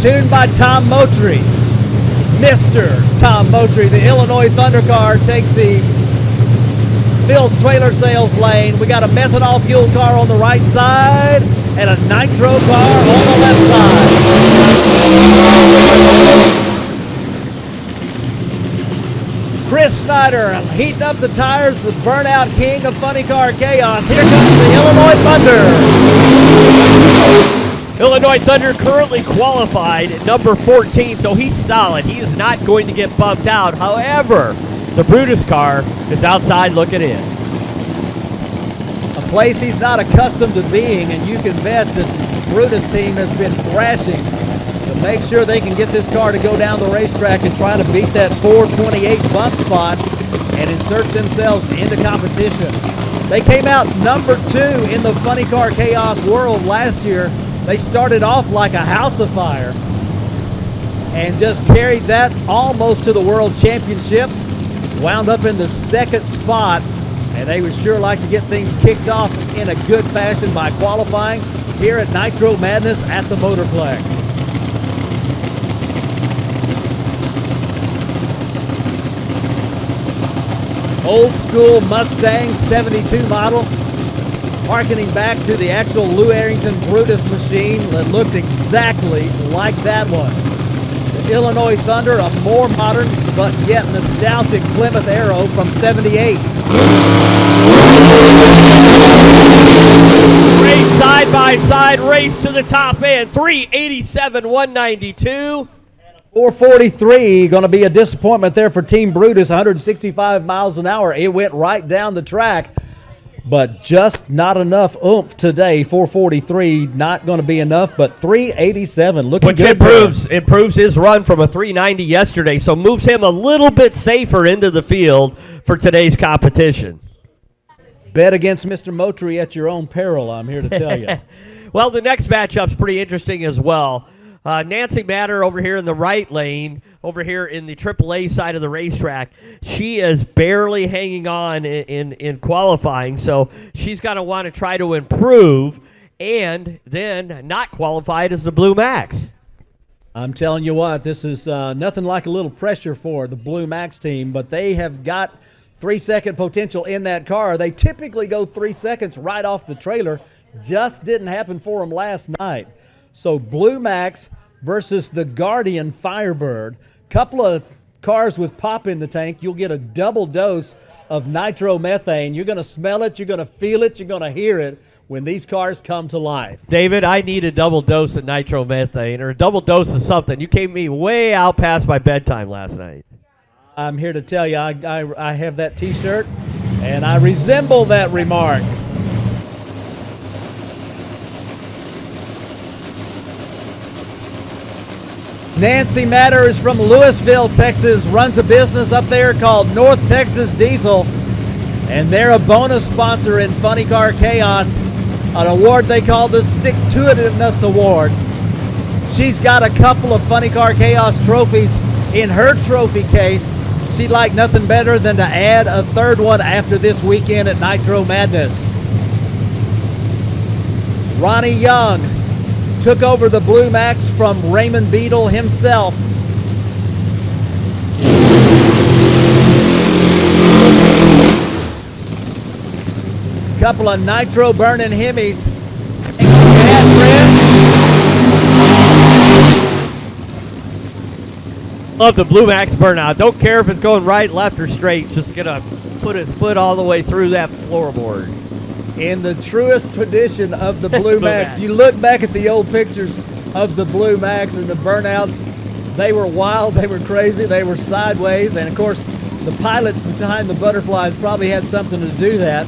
tuned by Tom Motry. Mr. Tom Motry, the Illinois Thunder car, takes the Phil's trailer sales lane. We got a methanol fuel car on the right side and a nitro car on the left side. Chris Schneider heating up the tires with Burnout King of Funny Car Chaos. Here comes the Illinois Thunder. Illinois Thunder currently qualified at number 14, so he's solid. He is not going to get bumped out. However, the Brutus car is outside looking in. A place he's not accustomed to being, and you can bet that the Brutus team has been thrashing to make sure they can get this car to go down the racetrack and try to beat that 428 bump spot and insert themselves into competition. They came out number 2 in the Funny Car Chaos world last year. They started off like a house of fire and just carried that almost to the World Championship. Wound up in the 2nd spot, and they would sure like to get things kicked off in a good fashion by qualifying here at Nitro Madness at the Motorplex. Old school Mustang 72 model, harkening back to the actual Lou Arrington Brutus machine that looked exactly like that one. The Illinois Thunder, a more modern but yet nostalgic Plymouth Arrow from '78. Race side by side, race to the top end. 387, 192. 443, going to be a disappointment there for Team Brutus, 165 miles an hour. It went right down the track, but just not enough oomph today. 443, not going to be enough, but 387, looking good. Which improves his run from a 390 yesterday, so moves him a little bit safer into the field for today's competition. Bet against Mr. Motry at your own peril, I'm here to tell you. Well, the next matchup's pretty interesting as well. Nancy Matter over here in the right lane, over here in the AAA side of the racetrack, she is barely hanging on in qualifying, so she's going to want to try to improve, and then not qualified as the Blue Max. I'm telling you what, this is nothing like a little pressure for the Blue Max team, but they have got 3-second potential in that car. They typically go 3 seconds right off the trailer. Just didn't happen for them last night. So Blue Max versus the Guardian Firebird. Couple of cars with pop in the tank. You'll get a double dose of nitromethane. You're going to smell it, you're going to feel it, you're going to hear it when these cars come to life. David, I need a double dose of nitromethane or a double dose of something. You came me way out past my bedtime last night. I'm here to tell you, I have that T-shirt, and I resemble that remark. Nancy Matter is from Louisville, Texas, runs a business up there called North Texas Diesel, and they're a bonus sponsor in Funny Car Chaos, an award they call the Stick-to-Itiveness Award. She's got a couple of Funny Car Chaos trophies in her trophy case. She'd like nothing better than to add a third one after this weekend at Nitro Madness. Ronnie Young took over the Blue Max from Raymond Beadle himself. Couple of nitro burning Hemis. Love the Blue Max burnout. Don't care if it's going right, left, or straight. Just gonna put his foot all the way through that floorboard. In the truest tradition of the Blue Max. You look back at the old pictures of the Blue Max and the burnouts. They were wild, they were crazy, they were sideways, and of course the pilots behind the butterflies probably had something to do that.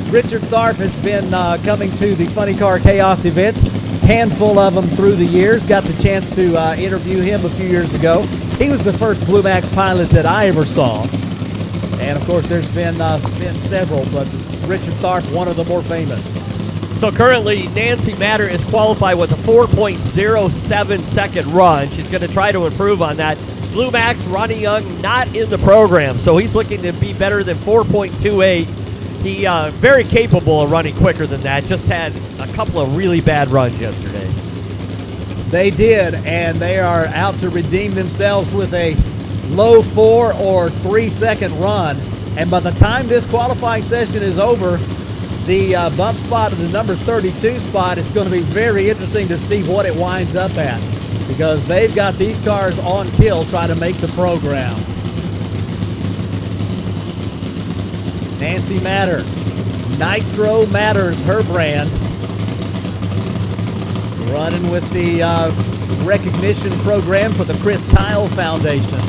Richard Tharp has been coming to the Funny Car Chaos events, handful of them through the years. Got the chance to interview him a few years ago. He was the first Blue Max pilot that I ever saw. And of course there's been several, but Richard Tharp, one of the more famous. So currently, Nancy Matter is qualified with a 4.07 second run. She's going to try to improve on that. Blue Max, Ronnie Young, not in the program, so he's looking to be better than 4.28. He very capable of running quicker than that. Just had a couple of really bad runs yesterday. They did, and they are out to redeem themselves with a low 4 or 3 second run. And by the time this qualifying session is over, the bump spot of the number 32 spot, it's going to be very interesting to see what it winds up at, because they've got these cars on kill trying to make the program. Nancy Matter, Nitro Matters, her brand, running with the recognition program for the Chris Tile Foundation.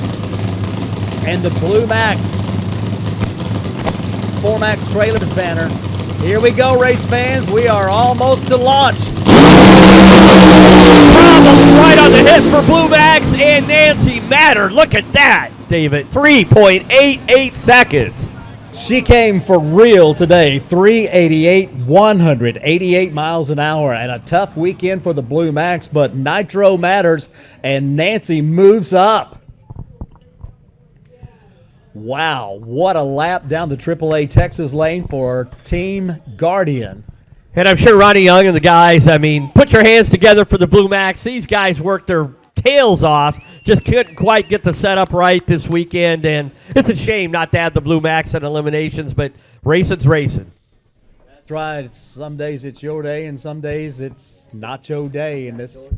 And the Blue Max, 4MAX Trailers banner. Here we go, race fans. We are almost to launch. Right on the hit for Blue Max and Nancy Matter. Look at that, David. 3.88 seconds. She came for real today. 388, 188 miles an hour, and a tough weekend for the Blue Max, but Nitro Matters, and Nancy moves up. Wow, what a lap down the AAA Texas lane for Team Guardian. And I'm sure Ronnie Young and the guys, I mean, put your hands together for the Blue Max. These guys worked their tails off, just couldn't quite get the setup right this weekend, and it's a shame not to have the Blue Max in eliminations, but racing's racing. That's right. Some days it's your day, and some days it's not your day, and it's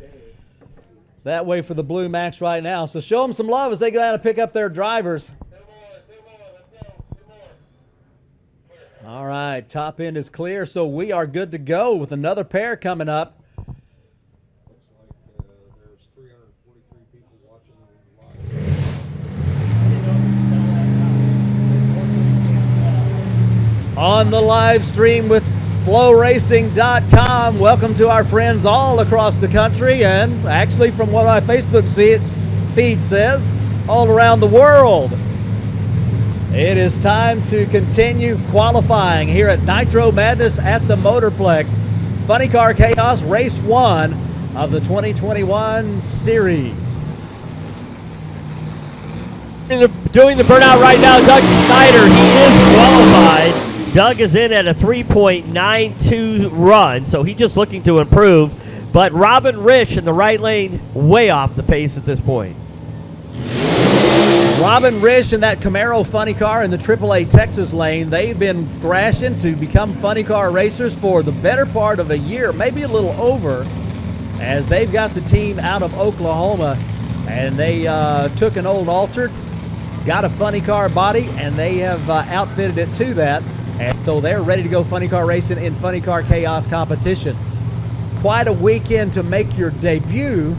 that way for the Blue Max right now. So show them some love as they go out and pick up their drivers. All right, top end is clear, so we are good to go with another pair coming up. Looks like there's 343 people watching live. On the live stream with FloRacing.com. Welcome to our friends all across the country, and actually from what my Facebook feed says, all around the world. It is time to continue qualifying here at Nitro Madness at the Motorplex. Funny Car Chaos Race 1 of the 2021 series. Doing the burnout right now, Doug Schneider. He is qualified. Doug is in at a 3.92 run, so he's just looking to improve. But Robin Risch in the right lane, way off the pace at this point. Robin Risch in that Camaro funny car in the AAA Texas lane. They've been thrashing to become funny car racers for the better part of a year, maybe a little over, as they've got the team out of Oklahoma, and they took an old altered, got a funny car body, and they have outfitted it to that, and so they're ready to go funny car racing in Funny Car Chaos competition. Quite a weekend to make your debut,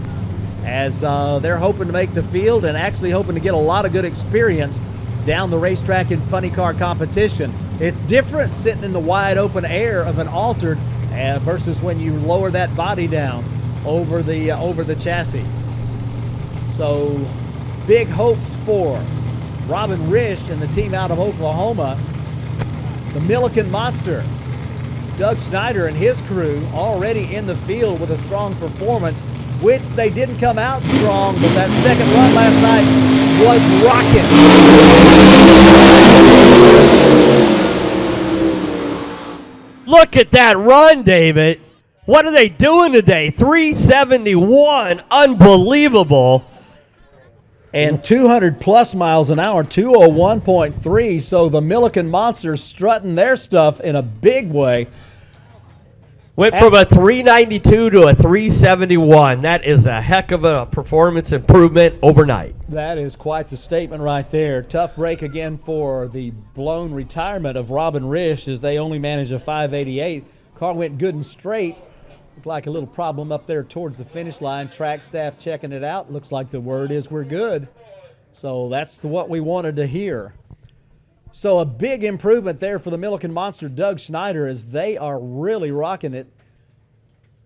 as they're hoping to make the field and actually hoping to get a lot of good experience down the racetrack in funny car competition. It's different sitting in the wide open air of an altered versus when you lower that body down over the chassis. So big hopes for Robin Risch and the team out of Oklahoma. The Milliken Monster, Doug Schneider and his crew already in the field with a strong performance, which they didn't come out strong, but that second run last night was rocking. Look at that run, David. What are they doing today? 371, unbelievable. And 200 plus miles an hour, 201.3, so the Milliken Monsters strutting their stuff in a big way. Went from a 392 to a 371. That is a heck of a performance improvement overnight. That is quite the statement right there. Tough break again for the blown retirement of Robin Risch, as they only managed a 588. Car went good and straight. Looked like a little problem up there towards the finish line. Track staff checking it out. Looks like the word is we're good. So that's what we wanted to hear. So a big improvement there for the Milliken Monster, Doug Schneider, as they are really rocking it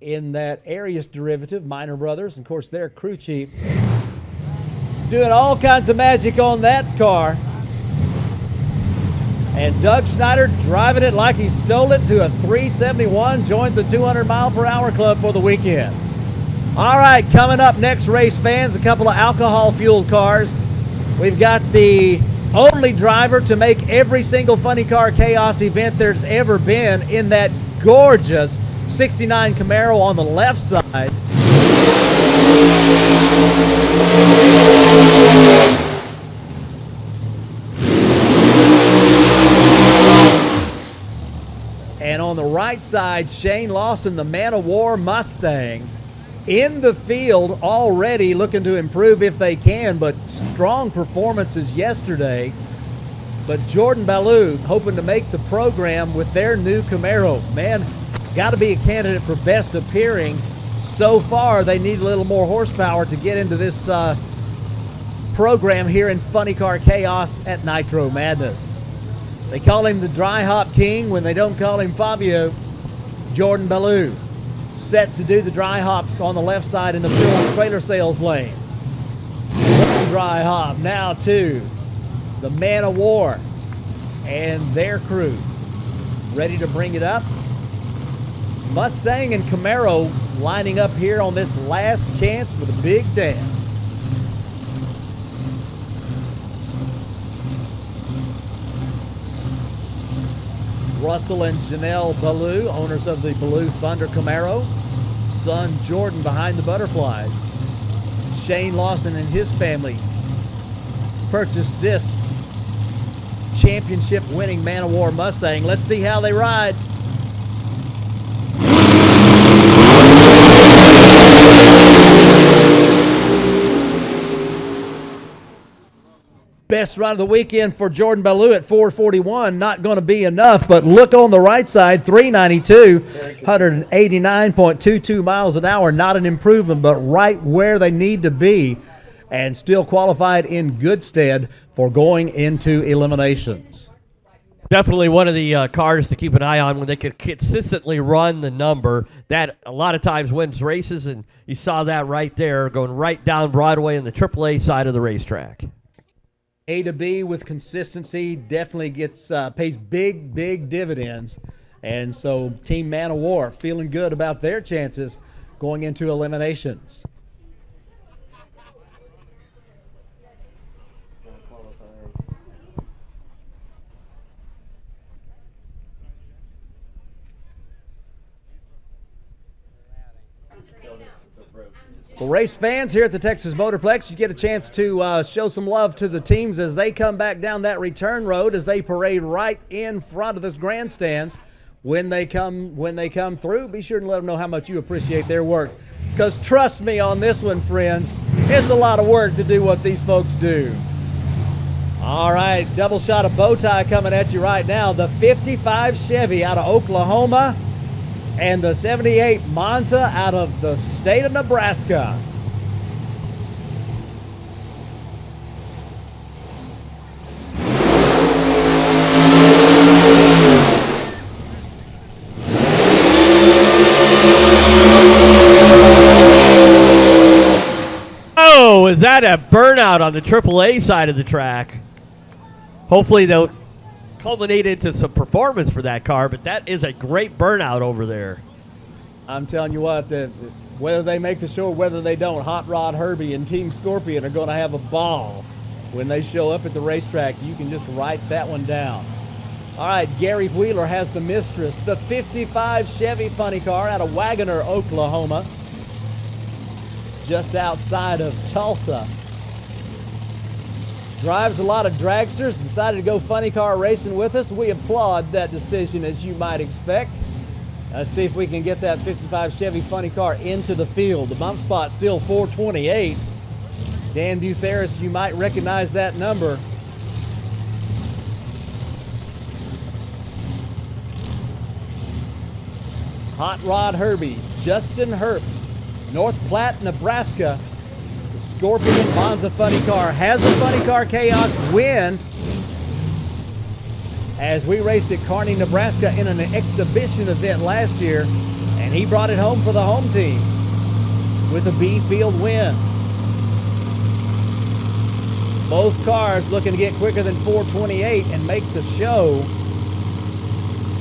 in that Arius derivative, Minor Brothers. And of course, their crew chief doing all kinds of magic on that car. And Doug Schneider driving it like he stole it to a 371, joins the 200-mile-per-hour club for the weekend. All right, coming up next, race fans, a couple of alcohol-fueled cars. We've got the only driver to make every single Funny Car Chaos event there's ever been in that gorgeous 69 Camaro on the left side. And on the right side, Shane Lawson, the Man of War Mustang, in the field already looking to improve if they can, but strong performances yesterday. But Jordan Ballou hoping to make the program with their new Camaro. Man, got to be a candidate for best appearing. So far, they need a little more horsepower to get into this program here in Funny Car Chaos at Nitro Madness. They call him the Dry Hop King when they don't call him Fabio. Jordan Ballou set to do the dry hops on the left side in the field trailer sales lane. One dry hop now to the Man of War and their crew. Ready to bring it up. Mustang and Camaro lining up here on this last chance for the big dance. Russell and Janelle Ballou, owners of the Ballou Thunder Camaro. Son Jordan behind the butterflies. Shane Lawson and his family purchased this championship winning Man of War Mustang. Let's see how they ride. Best run of the weekend for Jordan Ballou at 441. Not going to be enough, but look on the right side, 392, 189.22 miles an hour. Not an improvement, but right where they need to be, and still qualified in good stead for going into eliminations. Definitely one of the cars to keep an eye on when they could consistently run the number. That a lot of times wins races, and you saw that right there going right down Broadway on the AAA side of the racetrack. A to B with consistency definitely pays big dividends. And so Team Man of War feeling good about their chances going into eliminations. Well, race fans here at the Texas Motorplex, you get a chance to show some love to the teams as they come back down that return road, as they parade right in front of the grandstands. When they come through, be sure to let them know how much you appreciate their work. Because trust me on this one, friends, it's a lot of work to do what these folks do. All right, double shot of bow tie coming at you right now. The 55 Chevy out of Oklahoma and the 78 Monza out of the state of Nebraska. Oh, is that a burnout on the AAA side of the track? Hopefully they'll culminate into some performance for that car, but that is a great burnout over there. I'm telling you what, whether they make the show or whether they don't, Hot Rod Herbie and Team Scorpion are going to have a ball when they show up at the racetrack. You can just write that one down. All right, Gary Wheeler has the Mistress, the 55 Chevy funny car out of Wagoner, Oklahoma, just outside of Tulsa. Drives a lot of dragsters, decided to go funny car racing with us. We applaud that decision, as you might expect. Let's see if we can get that 55 Chevy funny car into the field. The bump spot still 428. Dan Butheras, you might recognize that number. Hot Rod Herbie, Justin Herbst, North Platte, Nebraska. Scorpion Monza funny car has a funny car chaos win as we raced at Kearney, Nebraska in an exhibition event last year, and he brought it home for the home team with a B field win. Both cars looking to get quicker than 428 and make the show.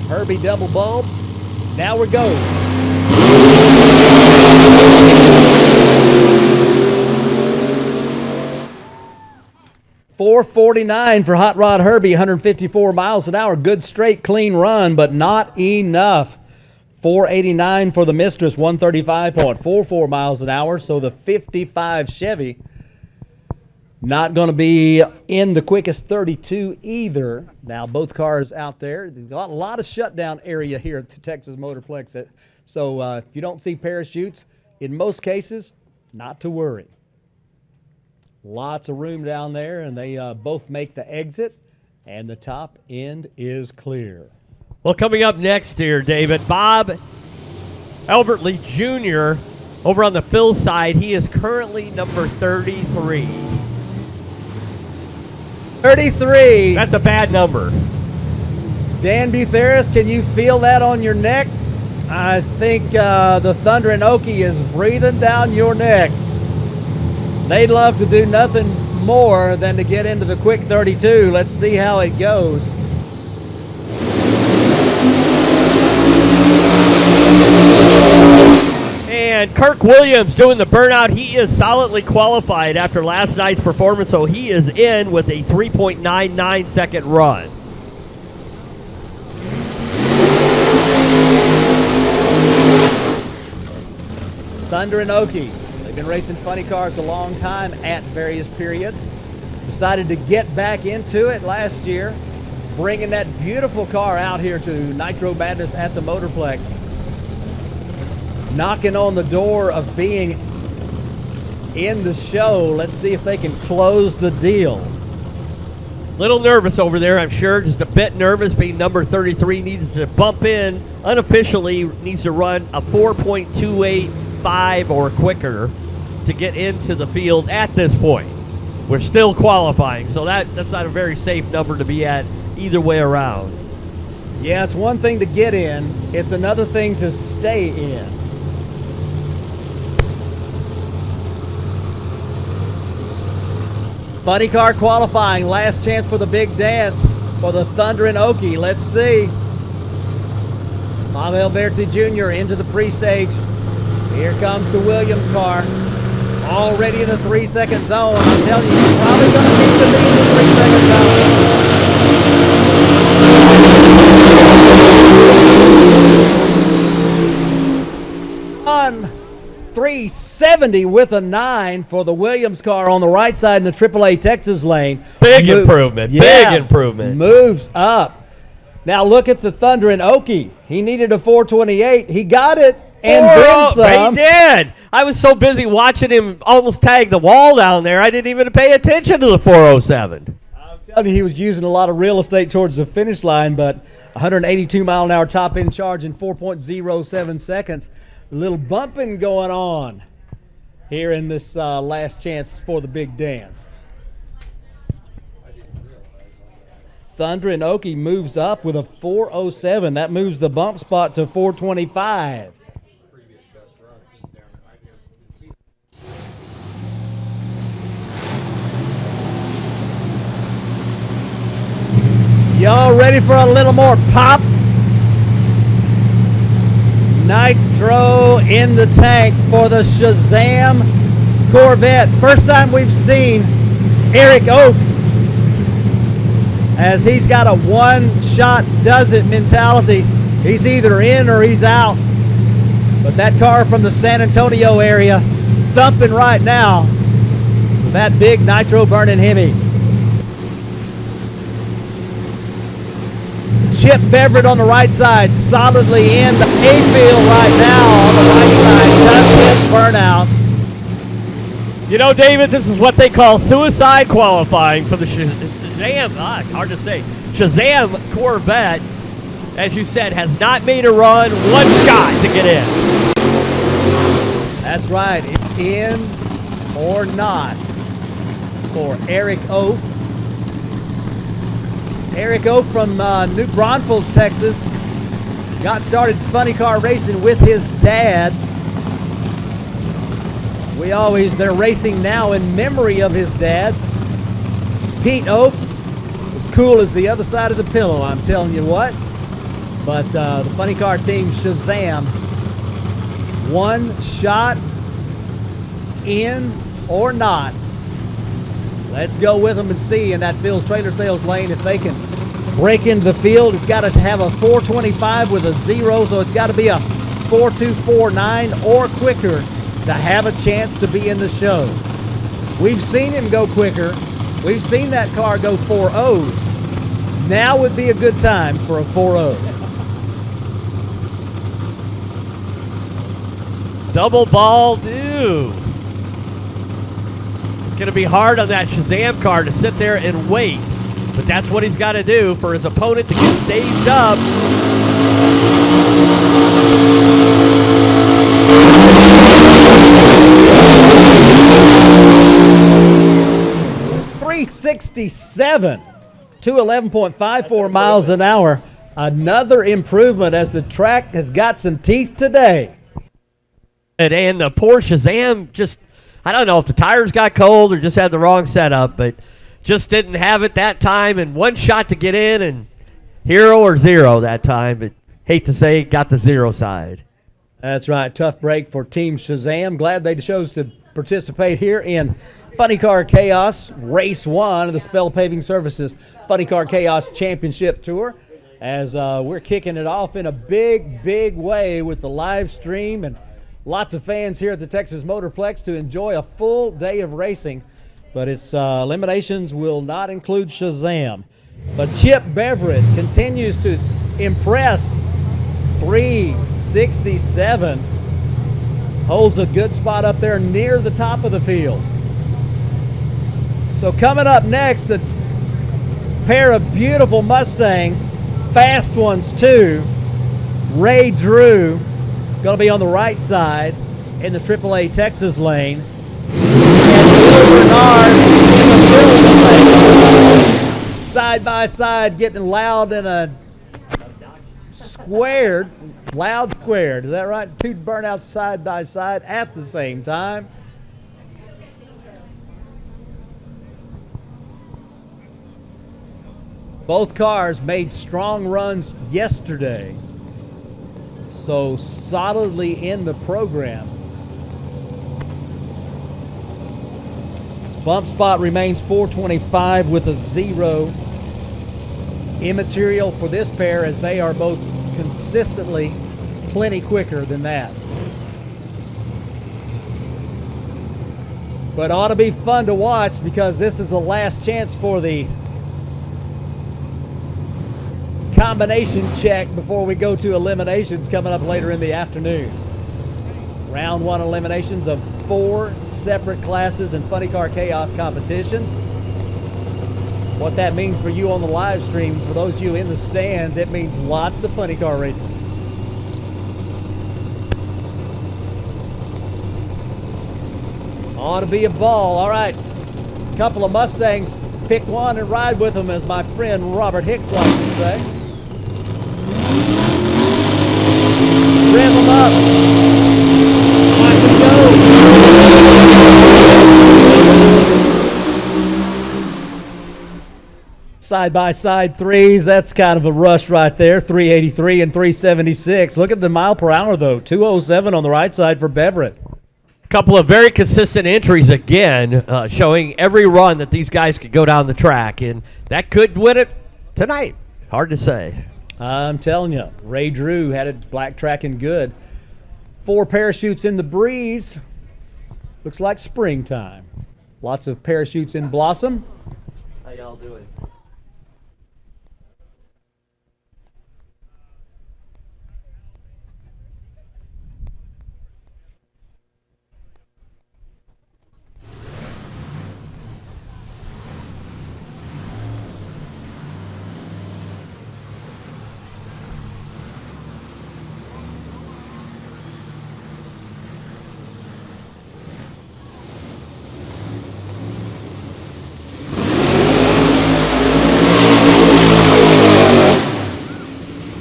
Herbie double bulbs. Now we go. 449 for Hot Rod Herbie, 154 miles an hour. Good straight, clean run, but not enough. 489 for the Mistress, 135.44 miles an hour. So the 55 Chevy not going to be in the quickest 32 either. Now both cars out there. There's a lot of shutdown area here at the Texas Motorplex. So if you don't see parachutes, in most cases, not to worry. Lots of room down there, and they both make the exit, and the top end is clear. Well, coming up next here, David, Bob Albertley Jr. over on the Phil side. He is currently number 33. 33. That's a bad number. Dan Butheras, can you feel that on your neck? I think the Thundering Okie is breathing down your neck. They'd love to do nothing more than to get into the quick 32. Let's see how it goes. And Kirk Williams doing the burnout. He is solidly qualified after last night's performance, so he is in with a 3.99 second run. Thundering Okie. They've been racing funny cars a long time at various periods. Decided to get back into it last year, bringing that beautiful car out here to Nitro Madness at the Motorplex. Knocking on the door of being in the show. Let's see if they can close the deal. Little nervous over there, I'm sure. Just a bit nervous, being number 33. Needs to bump in unofficially. Needs to run a 4.285 or quicker to get into the field at this point. We're still qualifying, so that's not a very safe number to be at either way around. Yeah, it's one thing to get in. It's another thing to stay in. Funny car qualifying, last chance for the big dance for the Thundering Okie. Let's see. Bob Alberti Jr. into the pre-stage. Here comes the Williams car. Already in the 3-second zone. I'm telling you, he's probably going to keep the lead in the 3-second zone. 370 with a 9 for the Williams car on the right side in the AAA Texas lane. Big improvement. Yeah, big improvement. Moves up. Now look at the Thundering Okie. He needed a 428. He got it and then some. He did. I was so busy watching him almost tag the wall down there, I didn't even pay attention to the 407. I'm telling you, he was using a lot of real estate towards the finish line, but 182 mile an hour top end charge in 4.07 seconds. A little bumping going on here in this last chance for the big dance. Thundering Okie moves up with a 407. That moves the bump spot to 425. Y'all ready for a little more pop? Nitro in the tank for the Shazam Corvette. First time we've seen Eric Oath, as he's got a one-shot does-it mentality. He's either in or he's out. But that car from the San Antonio area thumping right now. That big nitro burning Hemi. Chip Beverett on the right side, solidly in the A-field right now on the right side. Does his burnout. You know, David, this is what they call suicide qualifying for the Shazam, hard to say, Shazam Corvette, as you said, has not made a run, one shot to get in. That's right, it's in or not for Eric Oath. Eric Oath from New Braunfels, Texas. Got started funny car racing with his dad. They're racing now in memory of his dad. Pete Oath, as cool as the other side of the pillow, I'm telling you what. But the funny car team, Shazam, one shot, in or not. Let's go with them and see in that Phil's trailer sales lane if they can break into the field, it's got to have a 425 with a 0, so it's got to be a 4249 or quicker to have a chance to be in the show. We've seen him go quicker. We've seen that car go 4.0. Now would be a good time for a 4.0. Double ball new. It's going to be hard on that Shazam car to sit there and wait. But that's what he's got to do for his opponent to get staged up. .367 to 11.54 miles an hour. Another improvement as the track has got some teeth today. And the poor Shazam just, I don't know if the tires got cold or just had the wrong setup, but just didn't have it that time, and one shot to get in, and hero or zero that time, but hate to say, got the zero side. That's right. Tough break for Team Shazam. Glad they chose to participate here in Funny Car Chaos Race 1 of the Spell Paving Services Funny Car Chaos Championship Tour, as we're kicking it off in a big way with the live stream and lots of fans here at the Texas Motorplex to enjoy a full day of racing. But its eliminations will not include Shazam. But Chip Beverett continues to impress. 367. Holds a good spot up there near the top of the field. So coming up next, a pair of beautiful Mustangs, fast ones too. Ray Drew, going to be on the right side in the AAA Texas lane. And Bill Bernard in the middle lane. Side by side, getting loud in a squared, loud squared. Is that right? Two burnouts side by side at the same time. Both cars made strong runs yesterday, so solidly in the program. Bump spot remains 425 with a 0. Immaterial for this pair as they are both consistently plenty quicker than that. But ought to be fun to watch because this is the last chance for the combination check before we go to eliminations coming up later in the afternoon. Round 1 eliminations of 4 separate classes in Funny Car Chaos competition. What that means for you on the live stream, for those of you in the stands, it means lots of funny car racing. Ought to be a ball. All right, a couple of Mustangs. Pick one and ride with them, as my friend Robert Hicks likes to say. Rev them up. Watch them go. Side-by-side threes, that's kind of a rush right there. 383 and 376. Look at the mile per hour, though. 207 on the right side for Beverett. A couple of very consistent entries again, showing every run that these guys could go down the track, and that could win it tonight. Hard to say. I'm telling you, Ray Drew had it black tracking good. 4 parachutes in the breeze. Looks like springtime. Lots of parachutes in blossom. How y'all doing?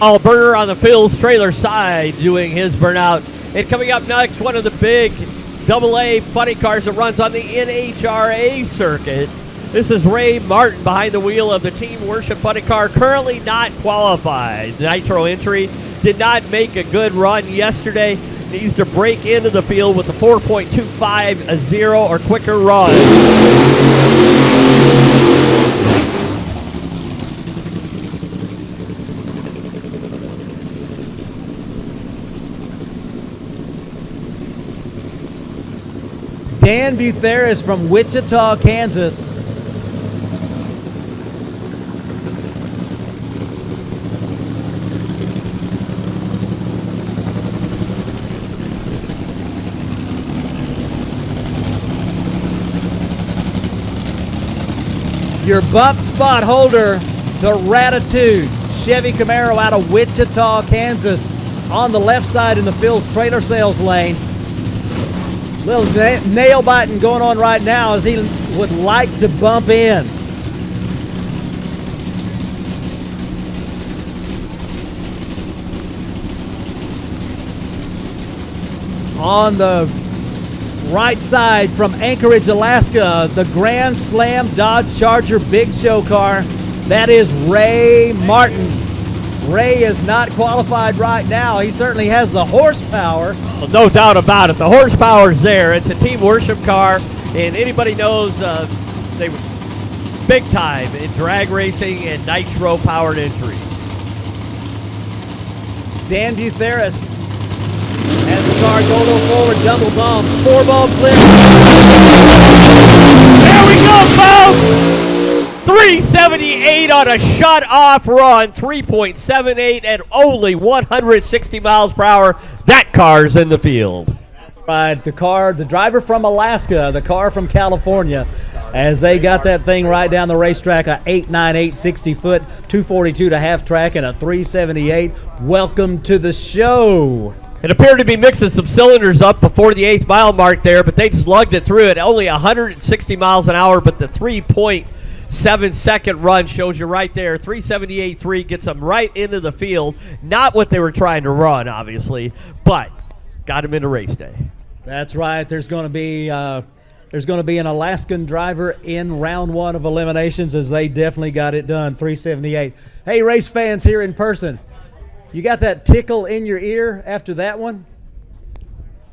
All burner on the Phil's trailer side doing his burnout. And coming up next, one of the big AA funny cars that runs on the NHRA circuit. This is Ray Martin behind the wheel of the Team Worship funny car, currently not qualified. Nitro entry, did not make a good run yesterday. Needs to break into the field with a 4.25, a 0 or quicker run. Dan Butheras from Wichita, Kansas. Your bump spot holder, the Ratatouille Chevy Camaro out of Wichita, Kansas, on the left side in the Phil's trailer sales lane. Little nail biting going on right now as he would like to bump in. On the right side from Anchorage, Alaska, the Grand Slam Dodge Charger Big Show car. That is Ray Martin. Ray is not qualified right now. He certainly has the horsepower. Well, no doubt about it. The horsepower's there. It's a team worship car, and anybody knows they were big time in drag racing and nitro-powered entries. Dan Butheras has the car go forward, double bump, 4-ball flip. There we go, folks! 378 on a shut-off run, 3.78 at only 160 miles per hour. That car's in the field. Right, the driver from Alaska, the car from California, as they got that thing right down the racetrack, a 898 60-foot, 242 to half track, and a 378. Welcome to the show. It appeared to be mixing some cylinders up before the 8th mile mark there, but they slugged it through it. Only 160 miles an hour, but the 3.7-second run shows you right there. 378.3 gets them right into the field. Not what they were trying to run, obviously, but got them into race day. That's right. There's going to be an Alaskan driver in round one of eliminations, as they definitely got it done. 378. Hey, race fans here in person. You got that tickle in your ear after that one?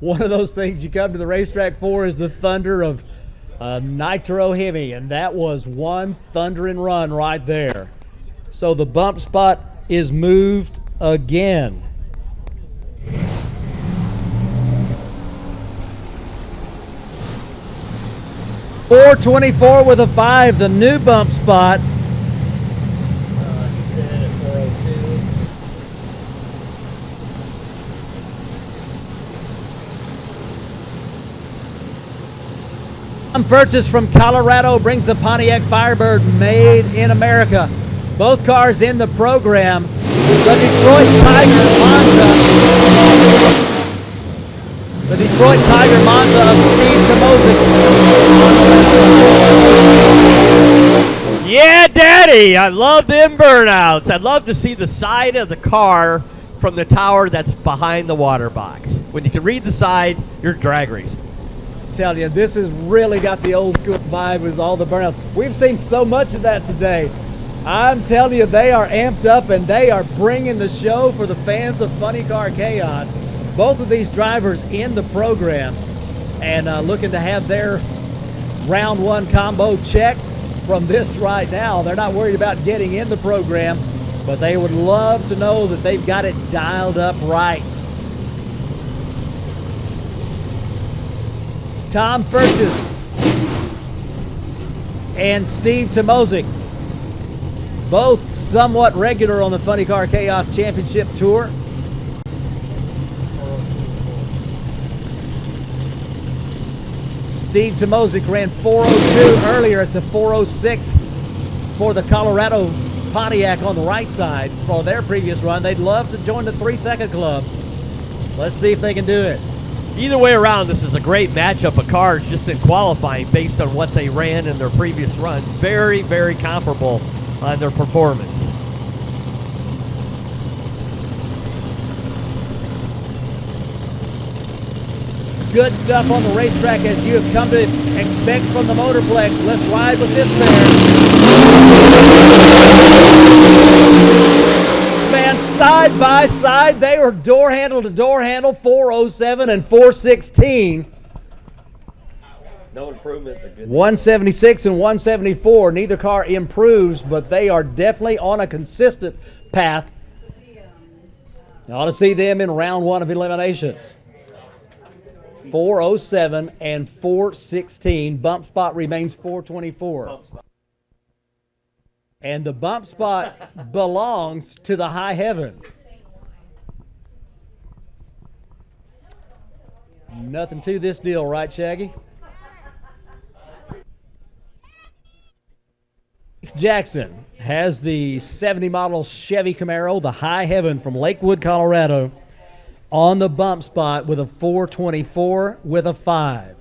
One of those things you come to the racetrack for is the thunder of nitro heavy, and that was one thundering run right there. So the bump spot is moved again. .424 with a 5, the new bump spot. Purchase from Colorado brings the Pontiac Firebird, made in America. Both cars in the program. The Detroit Tiger Monza of Steve Tomosic. Yeah, Daddy, I love them burnouts. I'd love to see the side of the car from the tower that's behind the water box. When you can read the side, you're drag racing. Tell you, this has really got the old school vibe with all the burnouts. We've seen so much of that today. I'm telling you, they are amped up and they are bringing the show for the fans of Funny Car Chaos. Both of these drivers in the program and looking to have their round one combo checked from this right now. They're not worried about getting in the program, but they would love to know that they've got it dialed up right. Tom Purchase and Steve Tomosic, both somewhat regular on the Funny Car Chaos Championship Tour. Steve Tomosic ran 402 earlier. It's a 406 for the Colorado Pontiac on the right side for their previous run. They'd love to join the 3-second club. Let's see if they can do it. Either way around, this is a great matchup of cars just in qualifying based on what they ran in their previous runs. Very, very comparable on their performance. Good stuff on the racetrack, as you have come to expect from the Motorplex. Let's ride with this pair. Man, side by side, they were door handle to door handle, 407 and 416. No improvement. 176 and 174. Neither car improves, but they are definitely on a consistent path. You ought to see them in round one of eliminations. 407 and 416. Bump spot remains 424. And the bump spot belongs to the high heaven. Nothing to this deal, right, Shaggy? Jackson has the 70 model Chevy Camaro, the high heaven from Lakewood, Colorado, on the bump spot with a 424 with a 5.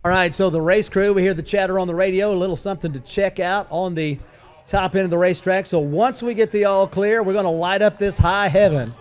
All right, so the race crew, we hear the chatter on the radio, a little something to check out on the top end of the racetrack. So once we get the all clear, we're going to light up this high heaven.